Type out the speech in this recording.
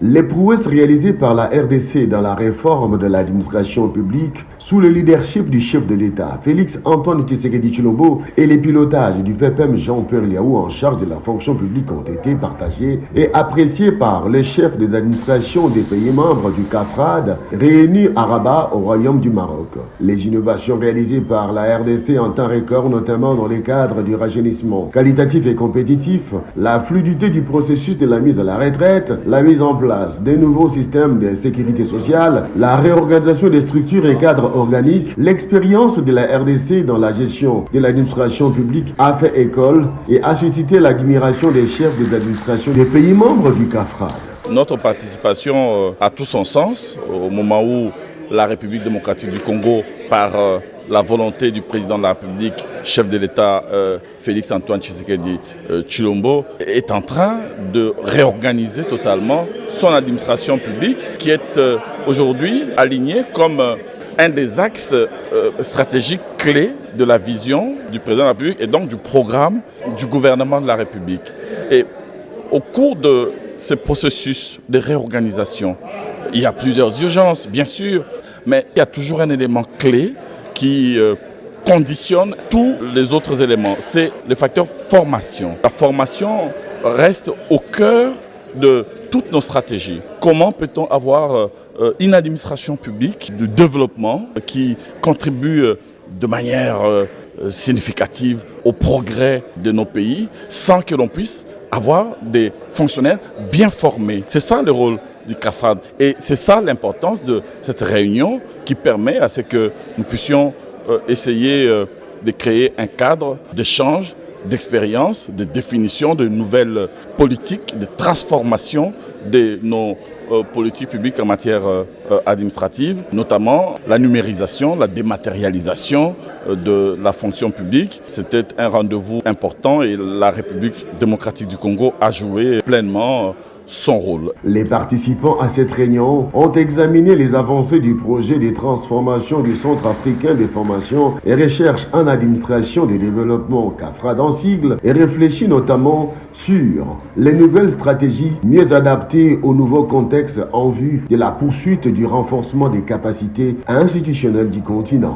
Les prouesses réalisées par la RDC dans la réforme de l'administration publique sous le leadership du chef de l'État, Félix-Antoine Tshisekedi Tshilombo, et les pilotages du FEPEM Jean-Pierre Liaou en charge de la fonction publique ont été partagés et appréciés par les chefs des administrations des pays membres du CAFRAD réunis à Rabat au Royaume du Maroc. Les innovations réalisées par la RDC en temps record, notamment dans les cadres du rajeunissement qualitatif et compétitif, la fluidité du processus de la mise à la retraite, la mise en place des nouveaux systèmes de sécurité sociale, la réorganisation des structures et cadres organiques, l'expérience de la RDC dans la gestion de l'administration publique a fait école et a suscité l'admiration des chefs des administrations des pays membres du CAFRAD. Notre participation a tout son sens au moment où la République démocratique du Congo, par la volonté du président de la République, chef de l'État Félix-Antoine Tshisekedi Tshilombo, est en train de réorganiser totalement son administration publique qui est aujourd'hui alignée comme un des axes stratégiques clés de la vision du président de la République et donc du programme du gouvernement de la République. Et au cours de ce processus de réorganisation, il y a plusieurs urgences, bien sûr, mais il y a toujours un élément clé qui conditionne tous les autres éléments. C'est le facteur formation. La formation reste au cœur de toutes nos stratégies. Comment peut-on avoir une administration publique de développement qui contribue de manière significative au progrès de nos pays sans que l'on puisse avoir des fonctionnaires bien formés. C'est ça le rôle du CAFRAD. Et c'est ça l'importance de cette réunion qui permet à ce que nous puissions essayer de créer un cadre d'échange, d'expérience, de définition de nouvelles politiques, de transformation de nos politiques publiques en matière administrative, notamment la numérisation, la dématérialisation de la fonction publique. C'était un rendez-vous important et la République démocratique du Congo a joué pleinement son rôle. Les participants à cette réunion ont examiné les avancées du projet de transformation du Centre africain de formation et recherche en administration de développement CAFRAD en sigle et réfléchi notamment sur les nouvelles stratégies mieux adaptées au nouveau contexte en vue de la poursuite du renforcement des capacités institutionnelles du continent.